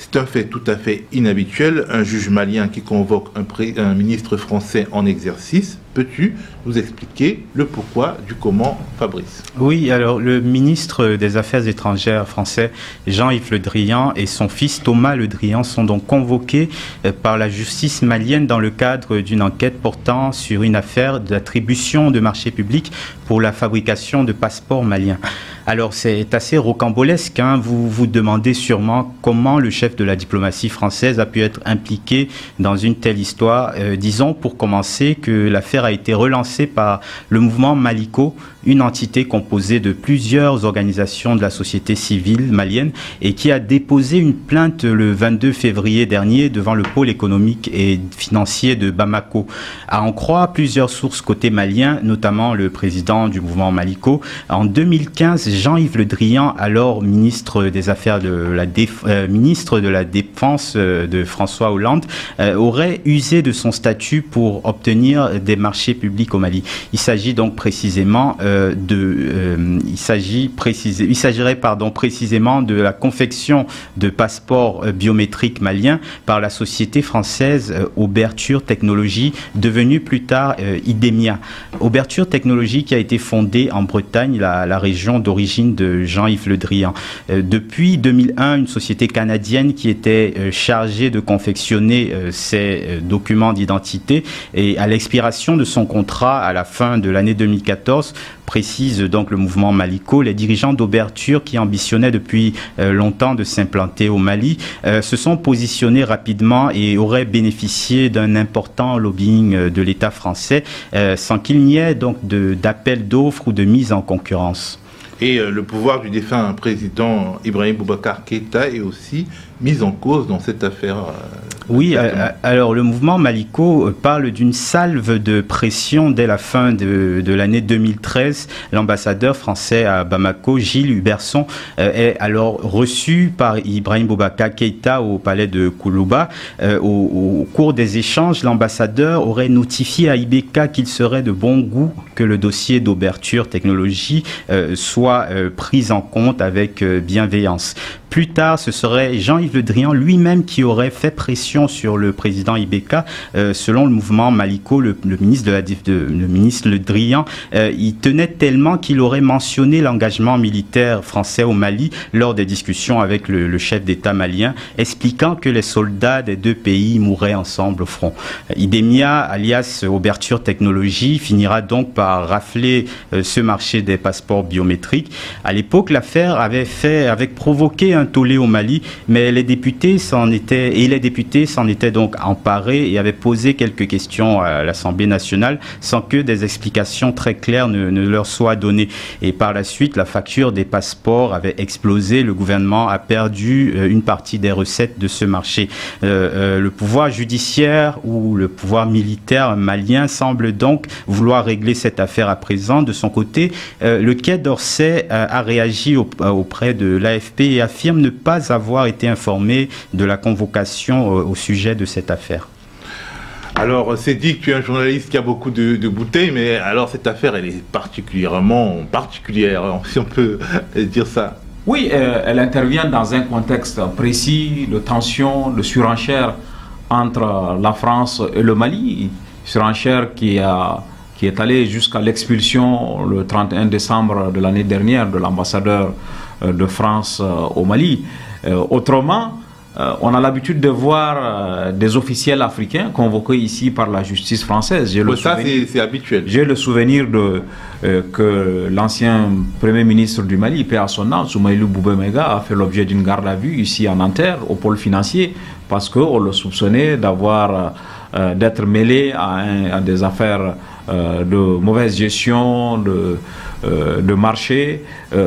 C'est un fait tout à fait inhabituel, un juge malien qui convoque un ministre français en exercice. Peux-tu nous expliquer le pourquoi du comment, Fabrice? Oui, alors le ministre des Affaires étrangères français, Jean-Yves Le Drian, et son fils Thomas Le Drian sont donc convoqués par la justice malienne dans le cadre d'une enquête portant sur une affaire d'attribution de marchés publics pour la fabrication de passeports maliens. Alors c'est assez rocambolesque, hein. Vous vous demandez sûrement comment le chef de la diplomatie française a pu être impliqué dans une telle histoire. Disons pour commencer que l'affaire a été relancée par le mouvement Maliko, une entité composée de plusieurs organisations de la société civile malienne et qui a déposé une plainte le 22 février dernier devant le pôle économique et financier de Bamako. À en croire plusieurs sources côté malien, notamment le président du mouvement Maliko. En 2015, Jean-Yves Le Drian, alors ministre des Affaires ministre de la Défense de François Hollande, aurait usé de son statut pour obtenir des marchés publics au Mali. Il s'agit donc précisément il s'agirait précisément de la confection de passeports biométriques maliens par la société française Ouverture Technologies, devenue plus tard Idemia. Ouverture Technologies qui a été fondée en Bretagne, la région d'origine de Jean-Yves Le Drian. Depuis 2001, une société canadienne qui était chargée de confectionner ces documents d'identité, et à l'expiration de son contrat à la fin de l'année 2014, précise donc le mouvement Maliko, les dirigeants d'Ouverture qui ambitionnaient depuis longtemps de s'implanter au Mali se sont positionnés rapidement et auraient bénéficié d'un important lobbying de l'État français sans qu'il n'y ait donc d'appel d'offres ou de mise en concurrence. Et le pouvoir du défunt président Ibrahim Boubacar Keïta est aussi mis en cause dans cette affaire. Oui, alors le mouvement Maliko parle d'une salve de pression dès la fin de l'année 2013. L'ambassadeur français à Bamako, Gilles Huberson, est alors reçu par Ibrahim Boubacar Keïta au palais de Koulouba. Au cours des échanges, l'ambassadeur aurait notifié à IBK qu'il serait de bon goût que le dossier d'Ouverture Technologies soit pris en compte avec bienveillance. Plus tard, ce serait Jean-Yves Le Drian lui-même qui aurait fait pression sur le président IBK. Selon le mouvement Maliko, le ministre Le Drian, il tenait tellement qu'il aurait mentionné l'engagement militaire français au Mali lors des discussions avec le chef d'État malien, expliquant que les soldats des deux pays mourraient ensemble au front. Idemia, alias Ouverture Technologies, finira donc par rafler ce marché des passeports biométriques. À l'époque, l'affaire avait provoqué un tollé au Mali, mais les députés s'en étaient donc emparés et avaient posé quelques questions à l'Assemblée nationale sans que des explications très claires ne leur soient données. Et par la suite, la facture des passeports avait explosé. Le gouvernement a perdu une partie des recettes de ce marché. Le pouvoir judiciaire ou le pouvoir militaire malien semble donc vouloir régler cette affaire à présent. De son côté, le Quai d'Orsay a réagi auprès de l'AFP et affirme ne pas avoir été informé de la convocation au sujet de cette affaire. Alors, c'est dit que tu es un journaliste qui a beaucoup de bouteilles, mais alors cette affaire, elle est particulièrement particulière, si on peut dire ça. Oui, elle intervient dans un contexte précis de tension, de surenchère entre la France et le Mali, surenchère qui est allée jusqu'à l'expulsion le 31 décembre de l'année dernière de l'ambassadeur de France au Mali. Autrement, on a l'habitude de voir des officiels africains convoqués ici par la justice française. Ça, c'est habituel. J'ai le souvenir que l'ancien Premier ministre du Mali, paix à son nom, Soumaïlou Boubemega, a fait l'objet d'une garde à vue ici à Nanterre, au pôle financier, parce qu'on le soupçonnait d'être mêlé à des affaires de mauvaise gestion, de marché.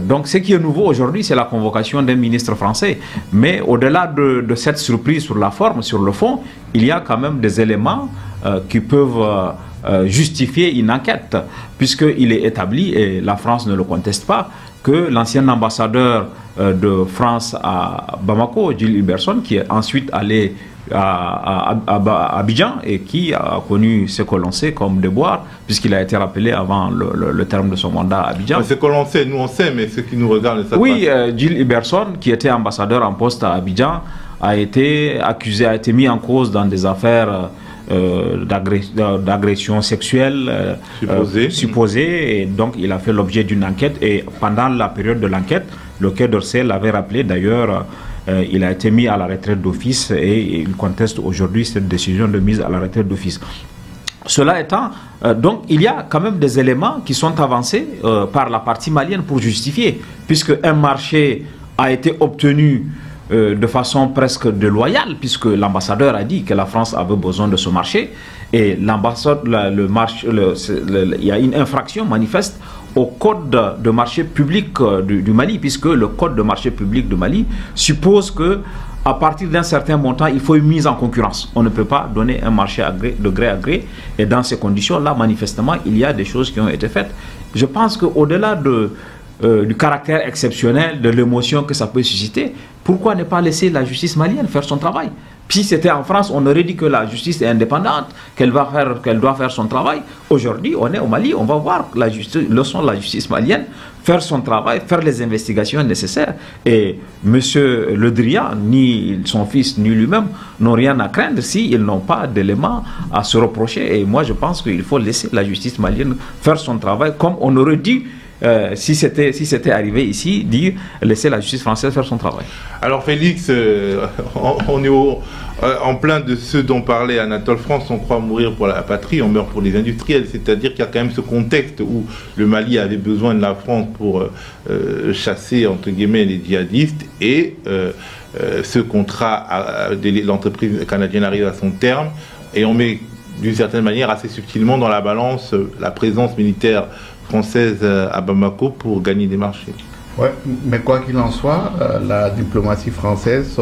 Donc ce qui est nouveau aujourd'hui, c'est la convocation d'un ministre français. Mais au-delà de cette surprise sur la forme, sur le fond, il y a quand même des éléments qui peuvent justifier une enquête, puisqu'il est établi, et la France ne le conteste pas, que l'ancien ambassadeur de France à Bamako, Gilles Huberson, qui est ensuite allé à Abidjan et qui a connu ce que l'on sait comme déboire, puisqu'il a été rappelé avant le terme de son mandat à Abidjan. Ce que l'on sait, nous on sait, mais ceux qui nous regardent ne savent pas. Oui, Gilles Huberson, qui était ambassadeur en poste à Abidjan, a été accusé, a été mis en cause dans des affaires d'agression sexuelle supposée, et donc il a fait l'objet d'une enquête, et pendant la période de l'enquête, le Quai d'Orsay l'avait rappelé d'ailleurs, il a été mis à la retraite d'office et il conteste aujourd'hui cette décision de mise à la retraite d'office. Cela étant, donc il y a quand même des éléments qui sont avancés par la partie malienne pour justifier, puisque un marché a été obtenu de façon presque déloyale, puisque l'ambassadeur a dit que la France avait besoin de ce marché, et l'ambassade, il y a une infraction manifeste au code de marché public du Mali, puisque le code de marché public du Mali suppose que à partir d'un certain montant, il faut une mise en concurrence. On ne peut pas donner un marché de gré à gré, et dans ces conditions-là, manifestement, il y a des choses qui ont été faites. Je pense qu'au-delà du caractère exceptionnel, de l'émotion que ça peut susciter, pourquoi ne pas laisser la justice malienne faire son travail? Si c'était en France, on aurait dit que la justice est indépendante, qu'elle doit faire son travail. Aujourd'hui, on est au Mali, on va voir la justice malienne faire son travail, faire les investigations nécessaires. Et M. Le Drian, ni son fils, ni lui-même, n'ont rien à craindre s'ils n'ont pas d'éléments à se reprocher. Et moi, je pense qu'il faut laisser la justice malienne faire son travail, comme on aurait dû, si c'était arrivé ici, dire laisser la justice française faire son travail. Alors Félix, on est en plein de ce dont parlait Anatole France, on croit mourir pour la patrie, on meurt pour les industriels, c'est-à-dire qu'il y a quand même ce contexte où le Mali avait besoin de la France pour chasser entre guillemets les djihadistes, et ce contrat de l'entreprise canadienne arrive à son terme, et on met d'une certaine manière assez subtilement dans la balance la présence militaire française à Bamako pour gagner des marchés. Ouais, mais quoi qu'il en soit, la diplomatie française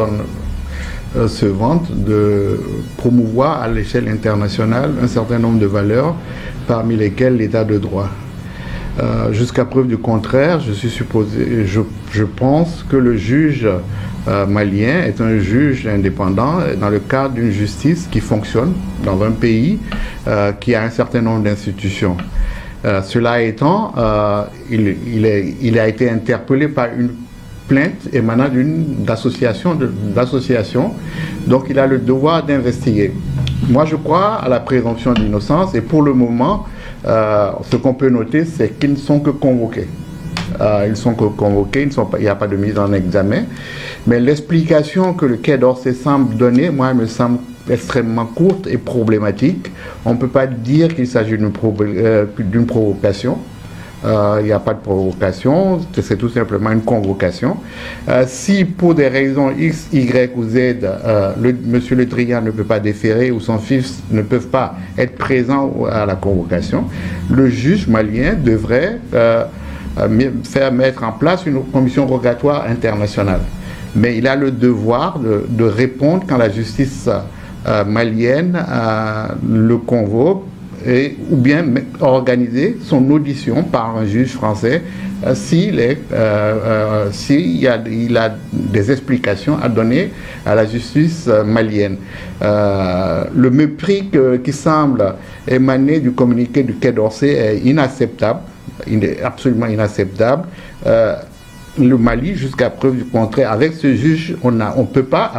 se vante de promouvoir à l'échelle internationale un certain nombre de valeurs, parmi lesquelles l'état de droit. Jusqu'à preuve du contraire, je pense que le juge malien est un juge indépendant dans le cadre d'une justice qui fonctionne dans un pays qui a un certain nombre d'institutions. Cela étant, il a été interpellé par une plainte émanant d'association, donc il a le devoir d'investiguer. Moi, je crois à la présomption d'innocence, et pour le moment, ce qu'on peut noter, c'est qu'ils ne sont que convoqués. Ils sont que convoqués, il n'y a pas de mise en examen. Mais l'explication que le Quai d'Orsay semble donner, moi, elle me semble extrêmement courte et problématique. On ne peut pas dire qu'il s'agit d'une provocation. Il n'y a pas de provocation, c'est tout simplement une convocation. Si pour des raisons X, Y ou Z, monsieur Le Drian ne peut pas déférer ou son fils ne peuvent pas être présents à la convocation, le juge malien devrait faire mettre en place une commission rogatoire internationale. Mais il a le devoir de répondre quand la justice malienne le convoque, ou bien organiser son audition par un juge français s'il a des explications à donner à la justice malienne. Le mépris qui semble émaner du communiqué du Quai d'Orsay est inacceptable, il est absolument inacceptable. Le Mali, jusqu'à preuve du contraire, avec ce juge, on peut pas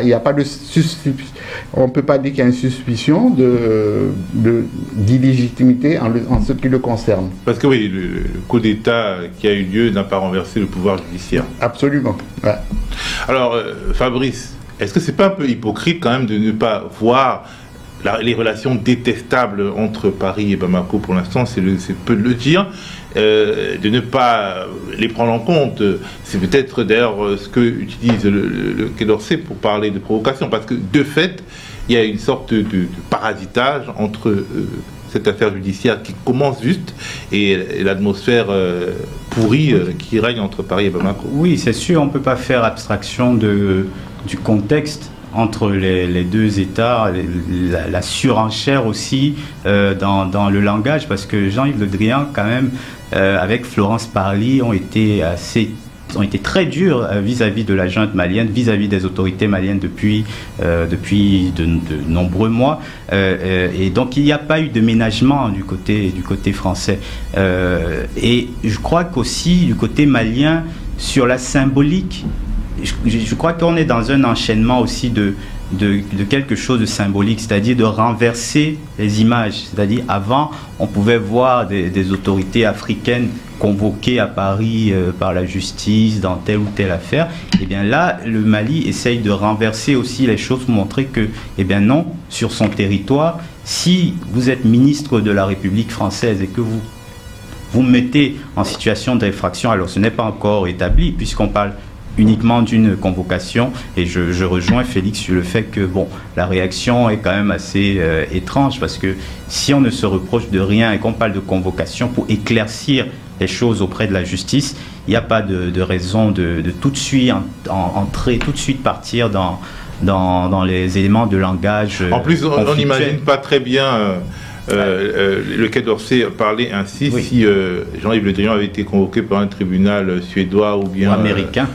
il n'y a pas de suspicion, on peut pas dire qu'il y a une suspicion d'illégitimité en ce qui le concerne. Parce que oui, le coup d'État qui a eu lieu n'a pas renversé le pouvoir judiciaire. Absolument. Ouais. Alors, Fabrice, est-ce que c'est pas un peu hypocrite quand même de ne pas voir les relations détestables entre Paris et Bamako, pour l'instant, c'est peu de le dire, de ne pas les prendre en compte? C'est peut-être d'ailleurs ce que utilise le Quai d'Orsay pour parler de provocation, parce que de fait, il y a une sorte de parasitage entre cette affaire judiciaire qui commence juste et l'atmosphère pourrie qui règne entre Paris et Bamako. Oui, c'est sûr, on ne peut pas faire abstraction du contexte entre les deux États, la surenchère aussi dans le langage, parce que Jean-Yves Le Drian, quand même, avec Florence Parly, ont été très durs vis-à-vis de la junte malienne, vis-à-vis des autorités maliennes depuis de nombreux mois. Et donc, il n'y a pas eu de ménagement du côté français. Et je crois qu'aussi, du côté malien, sur la symbolique, je crois qu'on est dans un enchaînement aussi de quelque chose de symbolique, c'est-à-dire de renverser les images. C'est-à-dire, avant, on pouvait voir des autorités africaines convoquées à Paris par la justice dans telle ou telle affaire. Et bien là, le Mali essaye de renverser aussi les choses pour montrer que, eh bien non, sur son territoire, si vous êtes ministre de la République française et que vous mettez en situation d'infraction, alors ce n'est pas encore établi, puisqu'on parle uniquement d'une convocation, et je rejoins Félix sur le fait que bon, la réaction est quand même assez étrange, parce que si on ne se reproche de rien et qu'on parle de convocation pour éclaircir les choses auprès de la justice, il n'y a pas de raison de tout de suite entrer, tout de suite partir dans les éléments de langage. En plus, on n'imagine pas très bien le Quai d'Orsay parler ainsi, oui, si Jean-Yves Le Drian avait été convoqué par un tribunal suédois ou bien américain.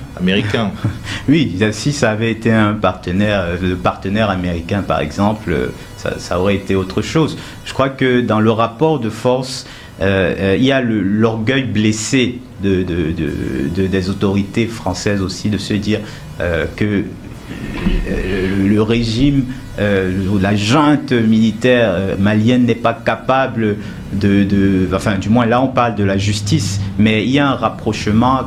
Oui, si ça avait été un le partenaire américain par exemple, ça aurait été autre chose. Je crois que dans le rapport de force, il y a l'orgueil blessé des autorités françaises aussi, de se dire que le régime, la junte militaire malienne n'est pas capable enfin du moins là on parle de la justice, mais il y a un rapprochement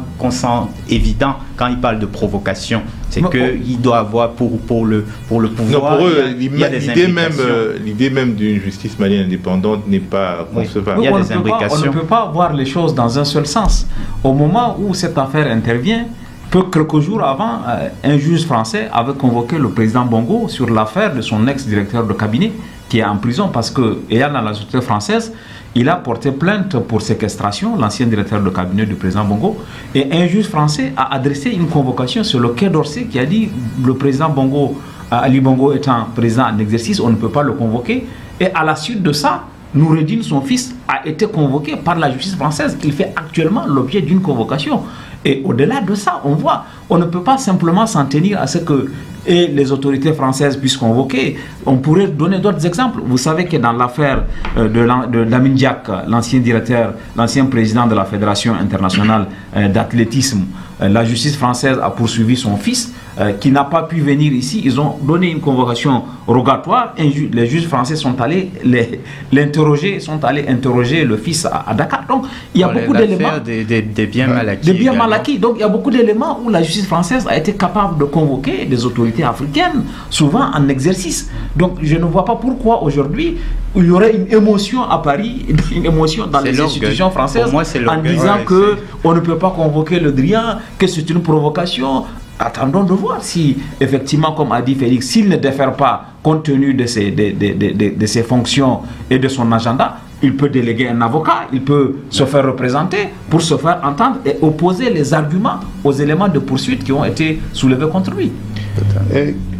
évident quand il parle de provocation. C'est qu'il doit avoir pour le pouvoir. Non, pour eux, l'idée même d'une justice malienne indépendante n'est pas concevable. Oui, on ne peut pas voir les choses dans un seul sens. Au moment où cette affaire intervient, quelques jours avant, un juge français avait convoqué le président Bongo sur l'affaire de son ex-directeur de cabinet qui est en prison parce que, ayant dans la société française, il a porté plainte pour séquestration, l'ancien directeur de cabinet du président Bongo, et un juge français a adressé une convocation sur le Quai d'Orsay qui a dit le président Bongo, Ali Bongo étant président en exercice, on ne peut pas le convoquer, et à la suite de ça, Noureddine, son fils, a été convoqué par la justice française. Il fait actuellement l'objet d'une convocation. Et au-delà de ça, on voit, on ne peut pas simplement s'en tenir à ce que les autorités françaises puissent convoquer. On pourrait donner d'autres exemples. Vous savez que dans l'affaire de Lamine Diack, l'ancien président de la Fédération internationale d'athlétisme, la justice française a poursuivi son fils qui n'a pas pu venir ici. Ils ont donné une convocation rogatoire. Les juges français sont allés interroger le fils à Dakar. Donc il y a beaucoup d'éléments. Des biens mal acquis. Des biens mal acquis. Donc il y a beaucoup d'éléments où la justice française a été capable de convoquer des autorités africaines, souvent en exercice. Donc je ne vois pas pourquoi aujourd'hui il y aurait une émotion à Paris, une émotion dans les institutions françaises, en disant qu'on ne peut pas convoquer Le Drian, que c'est une provocation. Attendons de voir si, effectivement, comme a dit Félix, s'il ne défère pas compte tenu de ses fonctions et de son agenda, il peut déléguer un avocat, il peut se faire représenter pour se faire entendre et opposer les arguments aux éléments de poursuite qui ont été soulevés contre lui.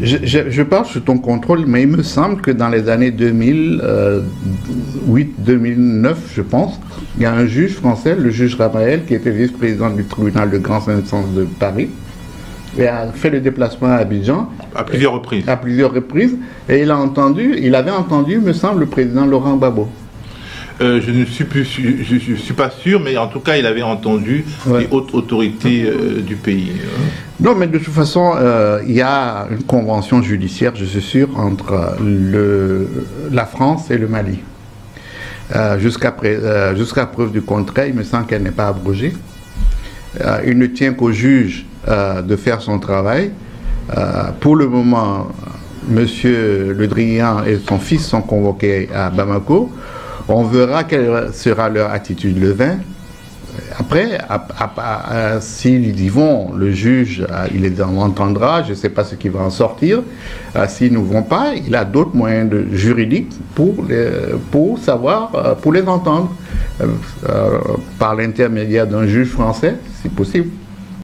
Je parle sous ton contrôle, mais il me semble que dans les années 2008-2009, je pense, il y a un juge français, le juge Ramael, qui était vice-président du tribunal de grande instance de Paris, et a fait le déplacement à Abidjan. À plusieurs reprises. À plusieurs reprises. Et il avait entendu, me semble, le président Laurent Gbagbo. Je ne suis plus, je suis pas sûr, mais en tout cas, il avait entendu les hautes autorités du pays. Non, mais de toute façon, il y a une convention judiciaire, je suis sûr, entre la France et le Mali. Jusqu'à preuve du contraire, il me semble qu'elle n'est pas abrogée. Il ne tient qu'au juge de faire son travail. Pour le moment, M. Le Drian et son fils sont convoqués à Bamako. On verra quelle sera leur attitude le 20. Après, s'ils y vont, le juge, il les entendra. Je ne sais pas ce qui va en sortir. S'ils ne vont pas, il a d'autres moyens juridiques pour les entendre par l'intermédiaire d'un juge français, si possible.